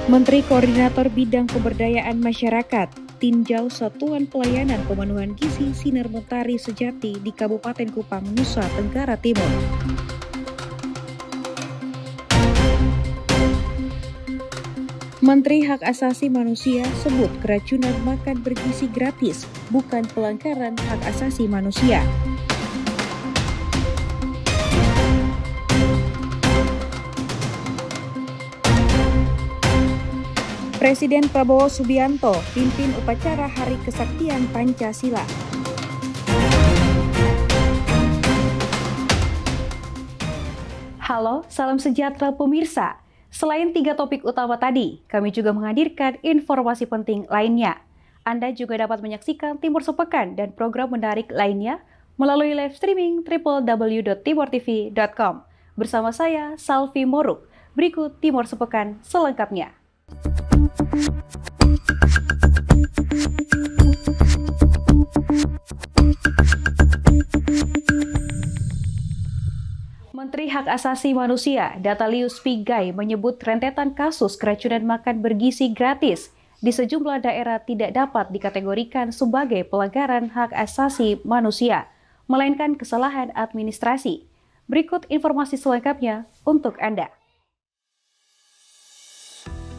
Menteri Koordinator Bidang Pemberdayaan Masyarakat tinjau Satuan Pelayanan Pemenuhan Gizi Sinar Mentari Sejati di Kabupaten Kupang, Nusa Tenggara Timur. Menteri Hak Asasi Manusia sebut keracunan makan bergizi gratis bukan pelanggaran hak asasi manusia. Presiden Prabowo Subianto pimpin upacara Hari Kesaktian Pancasila. Halo, salam sejahtera pemirsa. Selain 3 topik utama tadi, kami juga menghadirkan informasi penting lainnya. Anda juga dapat menyaksikan Timur Sepekan dan program menarik lainnya melalui live streaming www.timortv.com. Bersama saya, Salvi Moruk. Berikut Timur Sepekan selengkapnya. Menteri Hak Asasi Manusia, Datalius Pigai, menyebut rentetan kasus keracunan makan bergizi gratis di sejumlah daerah tidak dapat dikategorikan sebagai pelanggaran hak asasi manusia, melainkan kesalahan administrasi. Berikut informasi selengkapnya untuk Anda.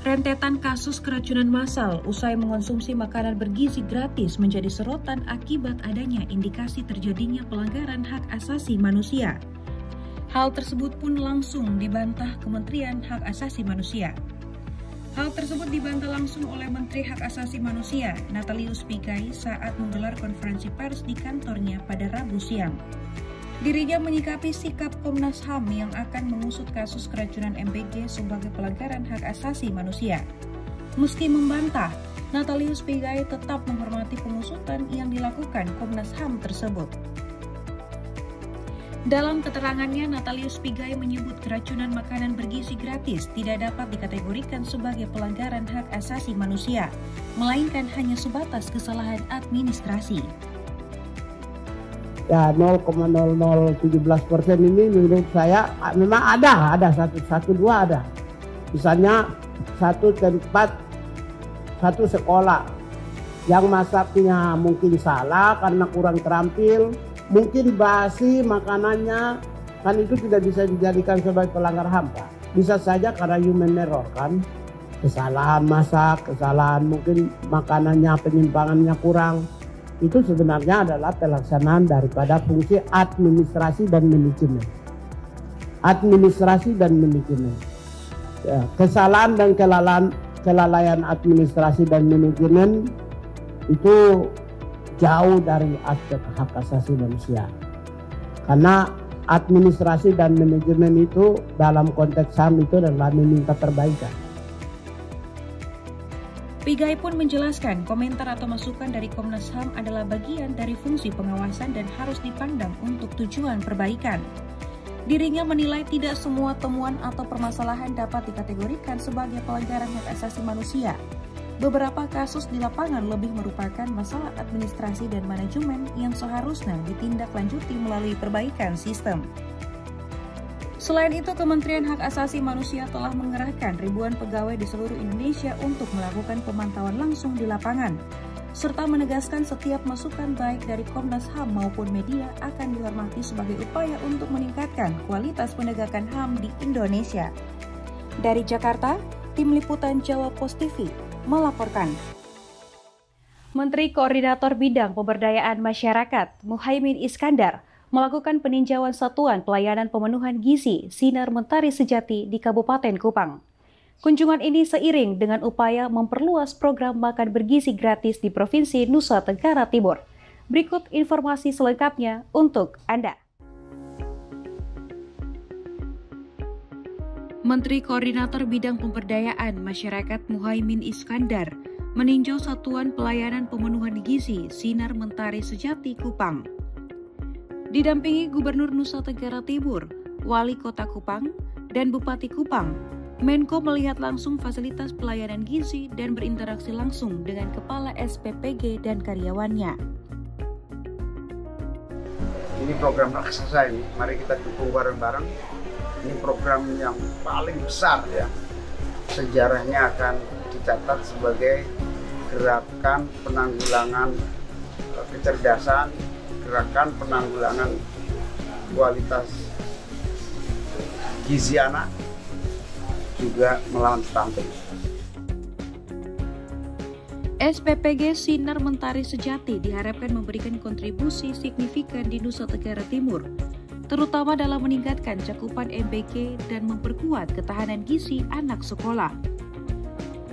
Rentetan kasus keracunan massal usai mengonsumsi makanan bergizi gratis menjadi sorotan akibat adanya indikasi terjadinya pelanggaran hak asasi manusia. Hal tersebut pun langsung dibantah Kementerian Hak Asasi Manusia. Hal tersebut dibantah langsung oleh Menteri Hak Asasi Manusia, Datalius Pigai, saat menggelar konferensi pers di kantornya pada Rabu siang. Dirinya menyikapi sikap Komnas HAM yang akan mengusut kasus keracunan MBG sebagai pelanggaran hak asasi manusia. Meski membantah, Datalius Pigai tetap menghormati pengusutan yang dilakukan Komnas HAM tersebut. Dalam keterangannya, Datalius Pigai menyebut keracunan makanan bergizi gratis tidak dapat dikategorikan sebagai pelanggaran hak asasi manusia, melainkan hanya sebatas kesalahan administrasi. Ya 0,0017% ini menurut saya memang ada satu dua ada. Misalnya satu tempat, satu sekolah yang masaknya mungkin salah karena kurang terampil, mungkin basi makanannya, kan itu tidak bisa dijadikan sebagai pelanggar HAM, Pak. Bisa saja karena human error kan, kesalahan masak, kesalahan mungkin makanannya penyimpangannya kurang. Itu sebenarnya adalah pelaksanaan daripada fungsi administrasi dan manajemen. Administrasi dan manajemen. Ya, kesalahan dan kelalaian administrasi dan manajemen itu jauh dari aspek hak asasi manusia. Karena administrasi dan manajemen itu dalam konteks HAM itu adalah meminta perbaikan. Pigai pun menjelaskan komentar atau masukan dari Komnas HAM adalah bagian dari fungsi pengawasan dan harus dipandang untuk tujuan perbaikan. Dirinya menilai tidak semua temuan atau permasalahan dapat dikategorikan sebagai pelanggaran hak asasi manusia. Beberapa kasus di lapangan lebih merupakan masalah administrasi dan manajemen yang seharusnya ditindaklanjuti melalui perbaikan sistem. Selain itu, Kementerian Hak Asasi Manusia telah mengerahkan ribuan pegawai di seluruh Indonesia untuk melakukan pemantauan langsung di lapangan, serta menegaskan setiap masukan baik dari Komnas HAM maupun media akan dihormati sebagai upaya untuk meningkatkan kualitas penegakan HAM di Indonesia. Dari Jakarta, Tim Liputan Jawa Pos TV melaporkan. Menteri Koordinator Bidang Pemberdayaan Masyarakat, Muhaimin Iskandar, melakukan peninjauan Satuan Pelayanan Pemenuhan Gizi Sinar Mentari Sejati di Kabupaten Kupang. Kunjungan ini seiring dengan upaya memperluas program makan bergizi gratis di Provinsi Nusa Tenggara Timur. Berikut informasi selengkapnya untuk Anda. Menteri Koordinator Bidang Pemberdayaan Masyarakat Muhaimin Iskandar meninjau Satuan Pelayanan Pemenuhan Gizi Sinar Mentari Sejati Kupang. Didampingi Gubernur Nusa Tenggara Timur, Wali Kota Kupang, dan Bupati Kupang, Menko melihat langsung fasilitas pelayanan gizi dan berinteraksi langsung dengan Kepala SPPG dan karyawannya. Ini program raksasa ini, mari kita dukung bareng-bareng. Ini program yang paling besar ya. Sejarahnya akan dicatat sebagai gerakan penanggulangan kecerdasan, gerakan penanggulangan kualitas gizi anak, juga melawan stunting. SPPG Sinar Mentari Sejati diharapkan memberikan kontribusi signifikan di Nusa Tenggara Timur, terutama dalam meningkatkan cakupan MBG dan memperkuat ketahanan gizi anak sekolah.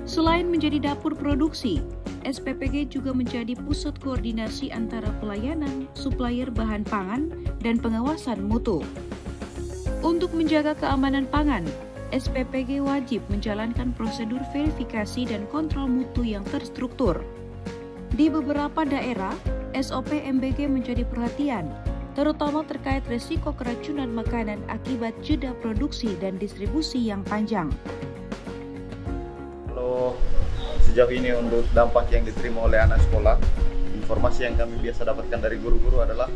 Selain menjadi dapur produksi, SPPG juga menjadi pusat koordinasi antara pelayanan, supplier bahan pangan, dan pengawasan mutu. Untuk menjaga keamanan pangan, SPPG wajib menjalankan prosedur verifikasi dan kontrol mutu yang terstruktur. Di beberapa daerah, SOP MBG menjadi perhatian, terutama terkait risiko keracunan makanan akibat jeda produksi dan distribusi yang panjang. Kalau sejauh ini untuk dampak yang diterima oleh anak sekolah, informasi yang kami biasa dapatkan dari guru-guru adalah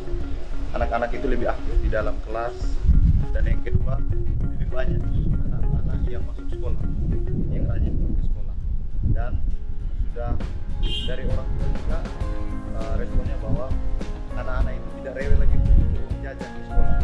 anak-anak itu lebih aktif di dalam kelas, dan yang kedua lebih banyak anak-anak yang masuk sekolah, yang rajin ke sekolah, dan sudah dari orang tua juga responnya bahwa anak-anak itu tidak rewel lagi untuk jajan di sekolah.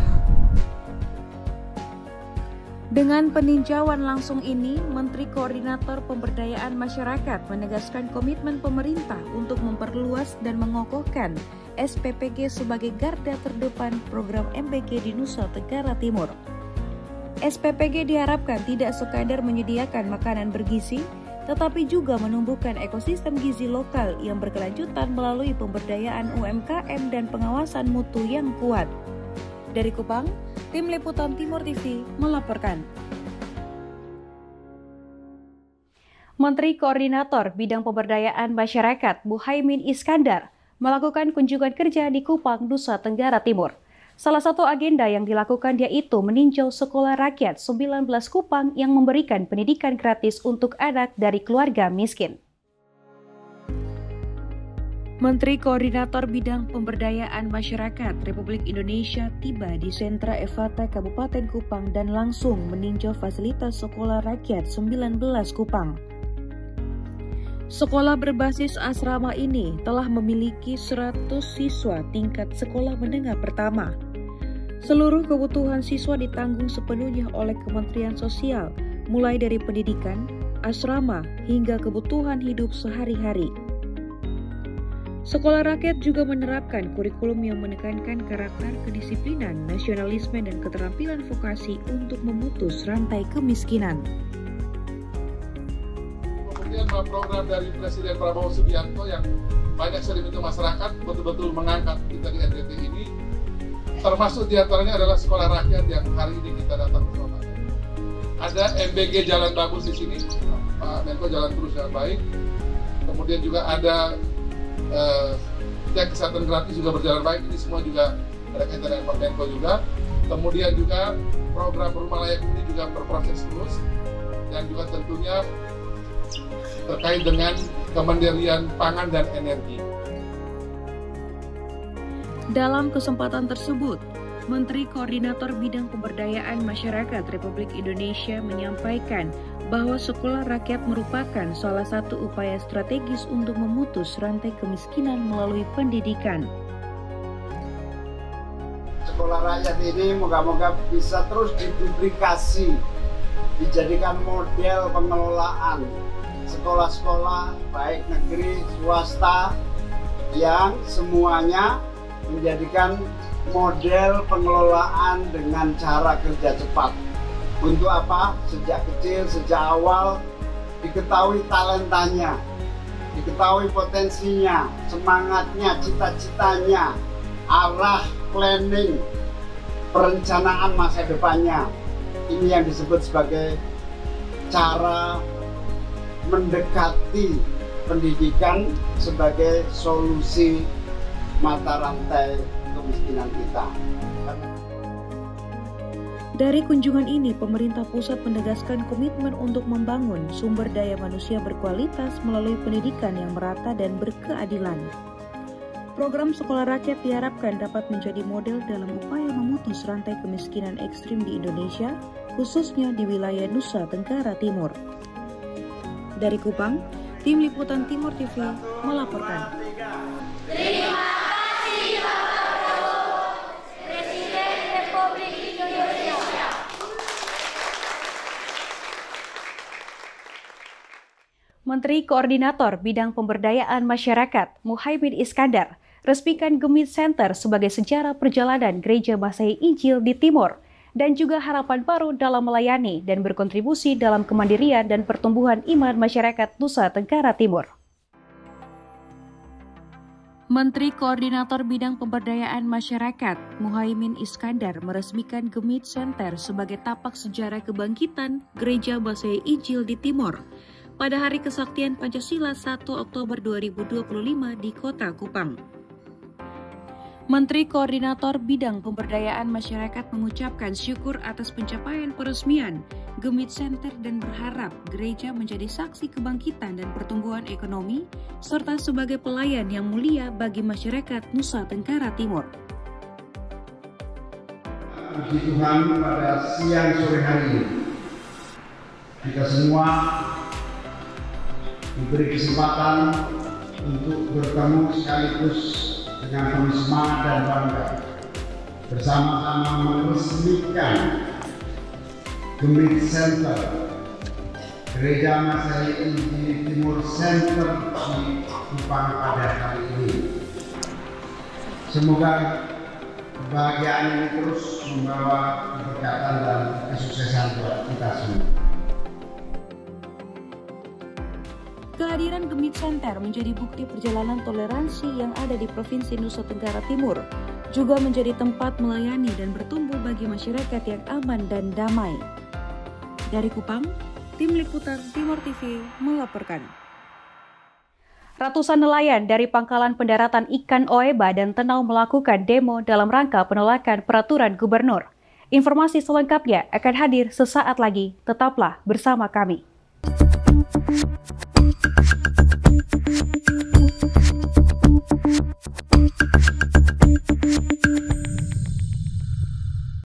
Dengan peninjauan langsung ini, Menteri Koordinator Pemberdayaan Masyarakat menegaskan komitmen pemerintah untuk memperluas dan mengokohkan SPPG sebagai garda terdepan program MBG di Nusa Tenggara Timur. SPPG diharapkan tidak sekadar menyediakan makanan bergizi, tetapi juga menumbuhkan ekosistem gizi lokal yang berkelanjutan melalui pemberdayaan UMKM dan pengawasan mutu yang kuat. Dari Kupang, Tim Liputan Timur TV melaporkan. Menteri Koordinator Bidang Pemberdayaan Masyarakat Muhaimin Iskandar melakukan kunjungan kerja di Kupang, Nusa Tenggara Timur. Salah satu agenda yang dilakukan yaitu meninjau sekolah rakyat 19 Kupang yang memberikan pendidikan gratis untuk anak dari keluarga miskin. Menteri Koordinator Bidang Pemberdayaan Masyarakat Republik Indonesia tiba di Sentra Evata Kabupaten Kupang dan langsung meninjau fasilitas sekolah rakyat 19 Kupang. Sekolah berbasis asrama ini telah memiliki 100 siswa tingkat sekolah menengah pertama. Seluruh kebutuhan siswa ditanggung sepenuhnya oleh Kementerian Sosial, mulai dari pendidikan, asrama, hingga kebutuhan hidup sehari-hari. Sekolah rakyat juga menerapkan kurikulum yang menekankan karakter kedisiplinan, nasionalisme, dan keterampilan vokasi untuk memutus rantai kemiskinan. Kemudian program dari Presiden Prabowo Subianto yang banyak sering itu masyarakat betul-betul mengangkat kita di NTT ini, termasuk diantaranya adalah sekolah rakyat yang hari ini kita datang bersama. Ada MBG jalan bagus di sini, Pak Menko jalan terus dengan baik. Kemudian juga ada kesehatan gratis juga berjalan baik. Ini semua juga ada kaitan dengan Pak Menko juga. Kemudian juga program rumah layak ini juga berproses terus, dan juga tentunya terkait dengan kemandirian pangan dan energi. Dalam kesempatan tersebut, Menteri Koordinator Bidang Pemberdayaan Masyarakat Republik Indonesia menyampaikan bahwa sekolah rakyat merupakan salah satu upaya strategis untuk memutus rantai kemiskinan melalui pendidikan. Sekolah rakyat ini moga-moga bisa terus diduplikasi, dijadikan model pengelolaan sekolah-sekolah baik negeri swasta yang semuanya menjadikan model pengelolaan dengan cara kerja cepat. Untuk apa? Sejak kecil, sejak awal diketahui talentanya, diketahui potensinya, semangatnya, cita-citanya, arah planning, perencanaan masa depannya. Ini yang disebut sebagai cara mendekati pendidikan sebagai solusi mata rantai kemiskinan kita. Dari kunjungan ini, pemerintah pusat menegaskan komitmen untuk membangun sumber daya manusia berkualitas melalui pendidikan yang merata dan berkeadilan. Program Sekolah Rakyat diharapkan dapat menjadi model dalam upaya memutus rantai kemiskinan ekstrim di Indonesia, khususnya di wilayah Nusa Tenggara Timur. Dari Kupang, Tim Liputan Timur TV melaporkan. Terima kasih Bapak Prabowo, Presiden Republik Indonesia. Menteri Koordinator Bidang Pemberdayaan Masyarakat Muhaimin Iskandar resmikan Gemit Center sebagai sejarah perjalanan Gereja Masehi Injil di Timur dan juga harapan baru dalam melayani dan berkontribusi dalam kemandirian dan pertumbuhan iman masyarakat Nusa Tenggara Timur. Menteri Koordinator Bidang Pemberdayaan Masyarakat Muhaimin Iskandar meresmikan Gemit Center sebagai tapak sejarah kebangkitan Gereja Masehi Injil di Timur pada Hari Kesaktian Pancasila 1 Oktober 2025 di Kota Kupang. Menteri Koordinator Bidang Pemberdayaan Masyarakat mengucapkan syukur atas pencapaian peresmian Gemit Center dan berharap gereja menjadi saksi kebangkitan dan pertumbuhan ekonomi serta sebagai pelayan yang mulia bagi masyarakat Nusa Tenggara Timur. Puji Tuhan, pada siang sore hari ini kita semua diberi kesempatan untuk bertemu sekaligus dengan penuh semangat dan bangga bersama-sama meresmikan Gemit Center Gereja Masehi Injil Timur Center di Kupang pada hari ini. Semoga kebahagiaan ini terus membawa keberkatan dan kesuksesan buat kita semua. Kehadiran Gemit Center menjadi bukti perjalanan toleransi yang ada di Provinsi Nusa Tenggara Timur, juga menjadi tempat melayani dan bertumbuh bagi masyarakat yang aman dan damai. Dari Kupang, Tim Liputan Timur TV melaporkan. Ratusan nelayan dari pangkalan pendaratan ikan Oeba dan Tenau melakukan demo dalam rangka penolakan peraturan gubernur. Informasi selengkapnya akan hadir sesaat lagi, tetaplah bersama kami.